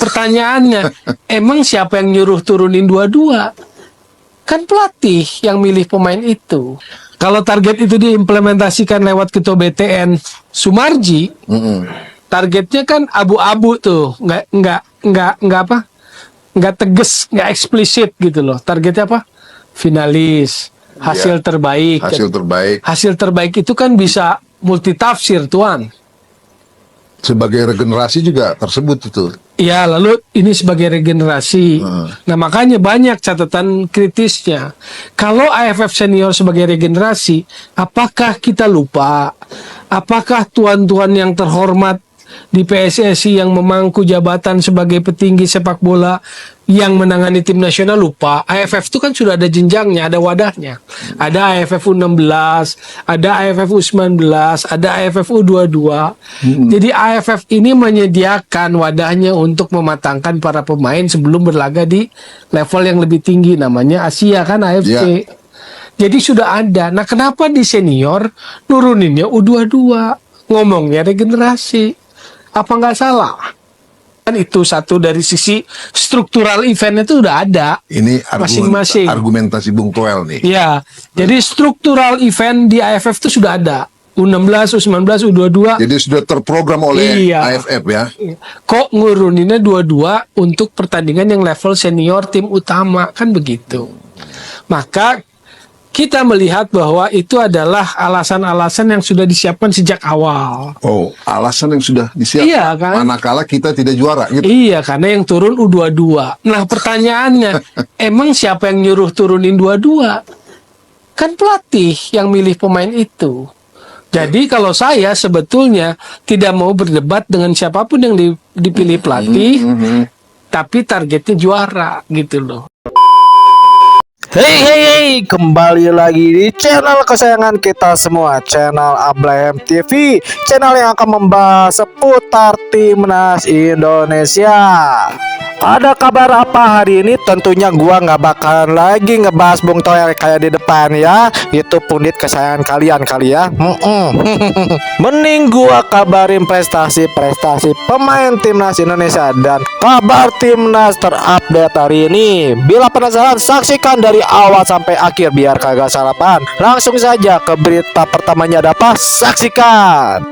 Pertanyaannya, emang siapa yang nyuruh turunin dua-dua? Kan pelatih yang milih pemain itu. Kalau target itu diimplementasikan lewat ketua BTN Sumarji, targetnya kan abu-abu tuh, nggak tegas, nggak eksplisit gitu loh. Targetnya apa? Finalis, hasil terbaik. Hasil terbaik itu kan bisa multitafsir, Tuan. Sebagai regenerasi juga tersebut itu. Ya, lalu ini sebagai regenerasi. Nah, makanya banyak catatan kritisnya. Kalau AFF senior sebagai regenerasi, apakah kita lupa? Apakah tuan-tuan yang terhormat di PSSI yang memangku jabatan sebagai petinggi sepak bola yang menangani tim nasional lupa? AFF itu kan sudah ada jenjangnya, ada wadahnya. Ada AFF U16, ada AFF U19, ada AFF U22. Jadi AFF ini menyediakan wadahnya untuk mematangkan para pemain sebelum berlaga di level yang lebih tinggi, namanya Asia kan, AFC. Jadi sudah ada. Nah, kenapa di senior nuruninnya U22? Ngomongnya regenerasi. Apa nggak salah? Kan itu satu dari sisi struktural eventnya itu udah ada. Ini masing-masing argumentasi Bung Toel nih. Ya, jadi struktural event di AFF itu sudah ada. U16, U19, U22. Jadi sudah terprogram oleh AFF ya. Kok nguruninnya dua-dua untuk pertandingan yang level senior tim utama, kan begitu. Maka kita melihat bahwa itu adalah alasan-alasan yang sudah disiapkan sejak awal. Oh, alasan yang sudah disiapkan. Iya, kan? Manakala kita tidak juara gitu. Iya, karena yang turun U22. Nah, pertanyaannya, emang siapa yang nyuruh turunin dua-dua? Kan pelatih yang milih pemain itu. Jadi kalau saya sebetulnya tidak mau berdebat dengan siapapun yang dipilih pelatih, tapi targetnya juara gitu loh. Hey, kembali lagi di channel kesayangan kita semua, channel Ablahem TV, channel yang akan membahas seputar timnas Indonesia. Ada kabar apa hari ini? Tentunya gua nggak bakalan lagi ngebahas Bung Toel kayak di depan ya. Itu pundit kesayangan kalian kali ya. Mending gua kabarin prestasi-prestasi pemain timnas Indonesia dan kabar timnas terupdate hari ini. Bila penasaran, saksikan dari awal sampai akhir biar kagak salah paham. Langsung saja ke berita pertamanya, ada apa? Saksikan.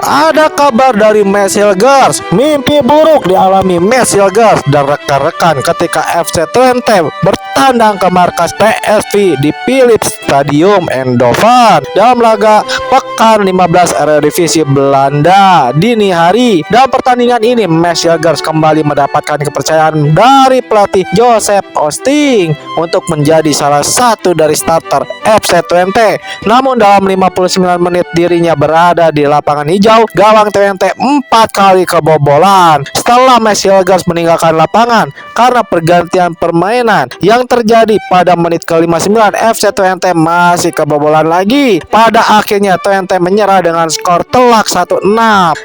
Ada kabar dari Messi Girls. Mimpi buruk dialami Messi Girls dan rekan-rekan ketika FC Twente bertandang ke markas PSV di Philips Stadium Eindhoven dalam laga pekan 15 Eredivisie Belanda dini hari. Dalam pertandingan ini Messi Girls kembali mendapatkan kepercayaan dari pelatih Joseph Osting untuk menjadi salah satu dari starter FC Twente. Namun dalam 59 menit dirinya berada di lapangan hijau, gawang Twente 4 kali kebobolan setelah Messi Girls meninggalkan lapangan karena pergantian permainan yang terjadi pada menit ke-59. FC Twente masih kebobolan lagi. Pada akhirnya Twente menyerah dengan skor telak 1-6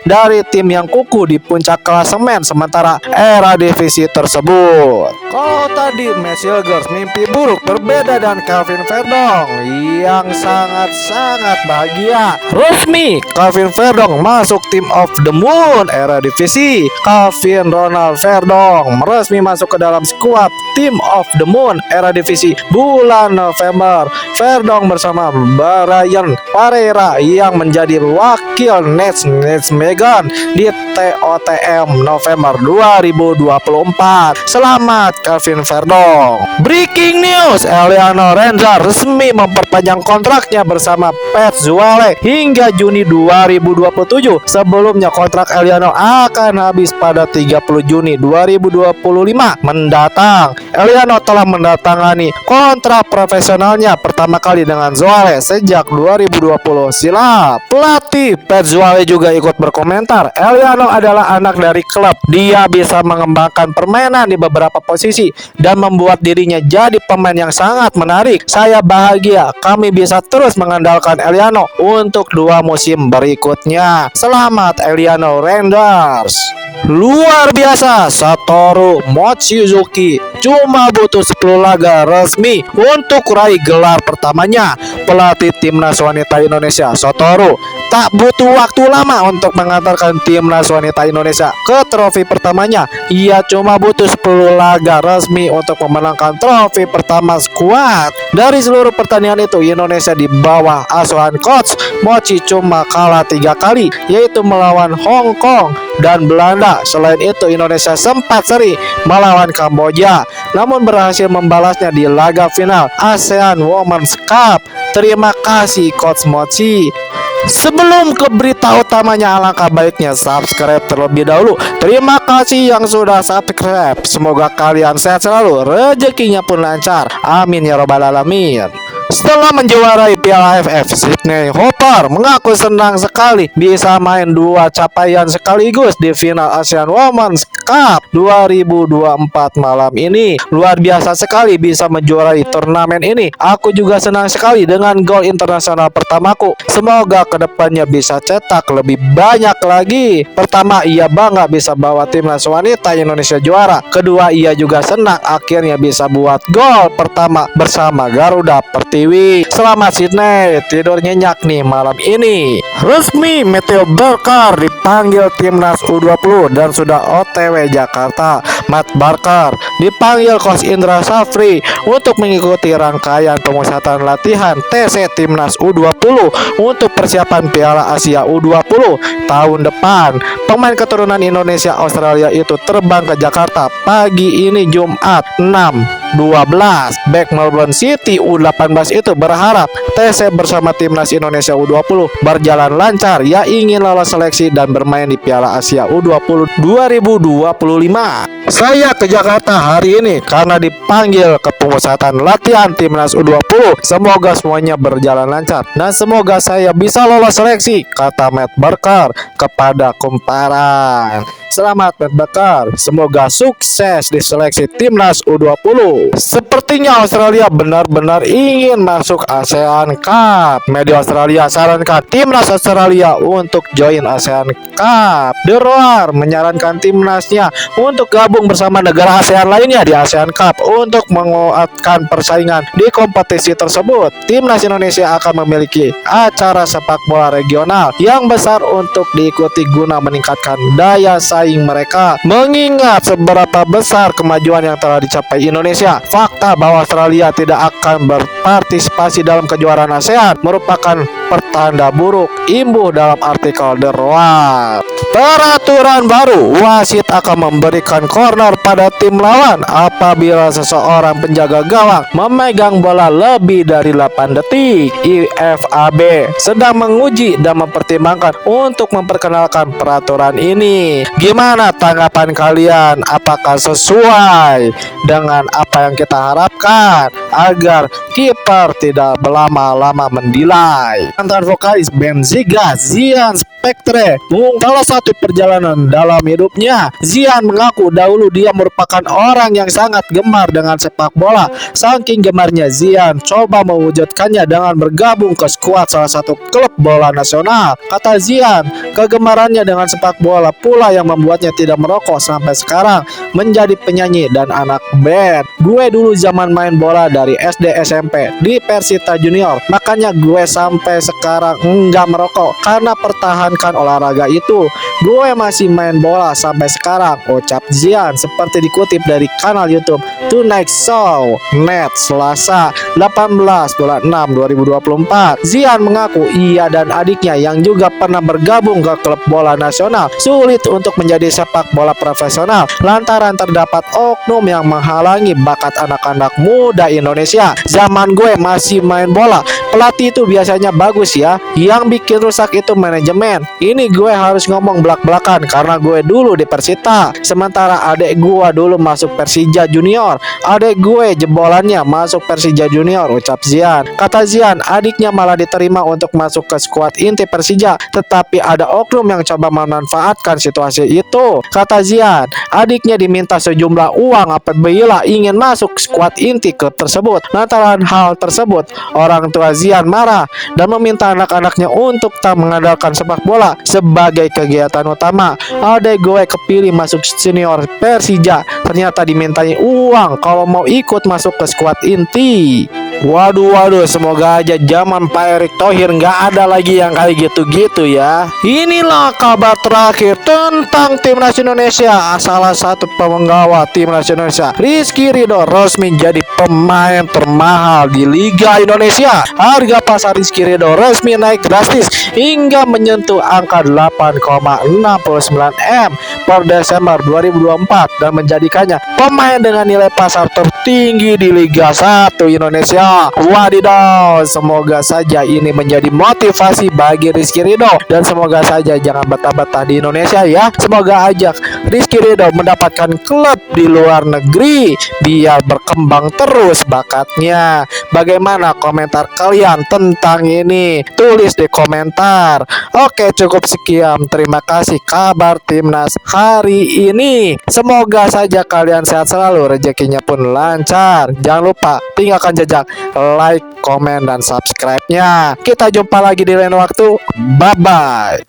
dari tim yang kukuh di puncak klasemen sementara era divisi tersebut. Kalau tadi Messi Girls mimpi buruk, berbeda dengan Calvin Verdong yang sangat-sangat bahagia. Resmi Calvin Verdong masuk Team of the Moon era divisi. Calvin Ronald Verdong resmi masuk ke dalam skuad Team of the Moon era divisi bulan November. Verdong bersama Brian Pereira yang menjadi wakil Nets Megan di TOTM November 2024. Selamat Calvin Verdong. Breaking news, Eliano Renza resmi memperpanjang kontraknya bersama Pep Zwolle hingga Juni 2027. Sebelumnya kontrak Eliano akan habis pada 30 Juni 2025 mendatang. Eliano telah mendatangani kontrak profesionalnya pertama kali dengan Zwolle sejak 2020 silam. Pelatih Pep Zwolle juga ikut berkomentar, Eliano adalah anak dari klub. Dia bisa mengembangkan permainan di beberapa posisi dan membuat dirinya jadi pemain yang sangat menarik. Saya bahagia kami bisa terus mengandalkan Eliano untuk 2 musim berikutnya. Selamat Eliano Renders. Luar biasa, Satoru Mochizuki cuma butuh 10 laga resmi untuk raih gelar pertamanya. Pelatih timnas wanita Indonesia Satoru tak butuh waktu lama untuk mengantarkan timnas wanita Indonesia ke trofi pertamanya. Ia cuma butuh 10 laga resmi untuk memenangkan trofi pertama skuad. Dari seluruh pertandingan itu, Indonesia di bawah asuhan coach Mochi cuma kalah 3 kali, yaitu melawan Hong Kong dan Belanda. Selain itu, Indonesia sempat seri melawan Kamboja, namun berhasil membalasnya di laga final ASEAN Women's Cup. Terima kasih Coach Mochi. Sebelum ke berita utamanya, alangkah baiknya subscribe terlebih dahulu. Terima kasih yang sudah subscribe. Semoga kalian sehat selalu, rezekinya pun lancar. Amin ya robbal alamin. Setelah menjuarai Piala AFF, Sydney Hopper mengaku senang sekali bisa main 2 capaian sekaligus di final ASEAN Women's Cup 2024 malam ini. Luar biasa sekali bisa menjuarai turnamen ini. Aku juga senang sekali dengan gol internasional pertamaku. Semoga kedepannya bisa cetak lebih banyak lagi. Pertama, ia bangga bisa bawa timnas wanita Indonesia juara. Kedua, ia juga senang akhirnya bisa buat gol pertama bersama Garuda Pertiwi. Selamat Sydney, tidur nyenyak nih malam ini. Resmi Matthew Barker dipanggil timnas U20 dan sudah OTW Jakarta. Matt Barker dipanggil Coach Indra Safri untuk mengikuti rangkaian pemusatan latihan TC timnas U20 untuk persiapan Piala Asia U20 tahun depan. Pemain keturunan Indonesia Australia itu terbang ke Jakarta pagi ini Jumat 6/12. Back Melbourne City U18 itu berharap TC bersama timnas Indonesia U20 berjalan lancar. Ya ingin lolos seleksi dan bermain di Piala Asia U20 2025. Saya ke Jakarta hari ini karena dipanggil ke pemusatan latihan timnas U20. Semoga semuanya berjalan lancar dan semoga saya bisa lolos seleksi, kata Matt Barker kepada Kumparan. Selamat Matt Barker, semoga sukses di seleksi timnas U20. Sepertinya Australia benar-benar ingin masuk ASEAN Cup. Media Australia sarankan timnas Australia untuk join ASEAN Cup. The Roar menyarankan timnasnya untuk gabung bersama negara ASEAN lainnya di ASEAN Cup untuk menguatkan persaingan di kompetisi tersebut. Timnas Indonesia akan memiliki acara sepak bola regional yang besar untuk diikuti guna meningkatkan daya saing mereka. Mengingat seberapa besar kemajuan yang telah dicapai Indonesia, fakta bahwa Australia tidak akan berpartisipasi dalam kejuaraan ASEAN merupakan pertanda buruk, imbuh dalam artikel The Roar. Peraturan baru, wasit akan memberikan corner pada tim lawan apabila seseorang penjaga gawang memegang bola lebih dari 8 detik. IFAB sedang menguji dan mempertimbangkan untuk memperkenalkan peraturan ini. Gimana tanggapan kalian? Apakah sesuai dengan apa yang kita harapkan agar kiper tidak berlama-lama mendilai? Mantan vokalis band Ziga, Zian Spectre, salah satu perjalanan dalam hidupnya. Zian mengaku dahulu dia merupakan orang yang sangat gemar dengan sepak bola. Saking gemarnya, Zian coba mewujudkannya dengan bergabung ke skuad salah satu klub bola nasional. Kata Zian, kegemarannya dengan sepak bola pula yang membuatnya tidak merokok sampai sekarang menjadi penyanyi dan anak band. Gue dulu zaman main bola dari SD SMP di Persita Junior, makanya gue sampai sekarang enggak merokok karena pertahankan olahraga itu. Gue masih main bola sampai sekarang, ucap Zian seperti dikutip dari kanal YouTube Tonight Show Net Selasa 18/6/2024. Zian mengaku ia dan adiknya yang juga pernah bergabung ke klub bola nasional sulit untuk menjadi sepak bola profesional lantaran terdapat oknum yang menghalangi bakat anak-anak muda Indonesia. Zaman gue masih main bola, pelatih itu biasanya bagus ya, yang bikin rusak itu manajemen. Ini gue harus ngomong belak-belakan karena gue dulu di Persita, sementara adik gue dulu masuk Persija Junior. Adik gue jebolannya masuk Persija Junior, ucap Zian. Kata Zian, adiknya malah diterima untuk masuk ke skuad inti Persija, tetapi ada oknum yang coba memanfaatkan situasi itu. Kata Zian, adiknya diminta sejumlah uang apabila ingin masuk skuad inti klub tersebut. Lantaran hal tersebut, orang tua Zian marah dan meminta anak-anaknya untuk tak mengandalkan sepak bola sebagai kegiatan utama. Adek gue kepilih masuk senior Persija, ternyata dimintai uang kalau mau ikut masuk ke skuad inti. Waduh, semoga aja zaman Pak Erick Thohir nggak ada lagi yang kayak gitu-gitu ya. Inilah kabar terakhir tentang timnas Indonesia. Salah satu penggawa timnas Indonesia, Rizky Ridho, resmi jadi pemain termahal di Liga Indonesia. Harga pasar Rizky Ridho resmi naik drastis hingga menyentuh angka 8,69 M per Desember 2024 dan menjadikannya pemain dengan nilai pasar tertinggi di Liga 1 Indonesia. Wadidaw, semoga saja ini menjadi motivasi bagi Rizky Ridho dan semoga saja jangan betah-betah di Indonesia ya. Semoga aja Rizky Ridho mendapatkan klub di luar negeri biar berkembang terus bakatnya. Bagaimana komentar kalian tentang ini? Tulis di komentar. Oke, cukup sekian. Terima kasih kabar timnas hari ini. Semoga saja kalian sehat selalu, rezekinya pun lancar. Jangan lupa tinggalkan jejak like, komen, dan subscribe-nya. Kita jumpa lagi di lain waktu. Bye-bye.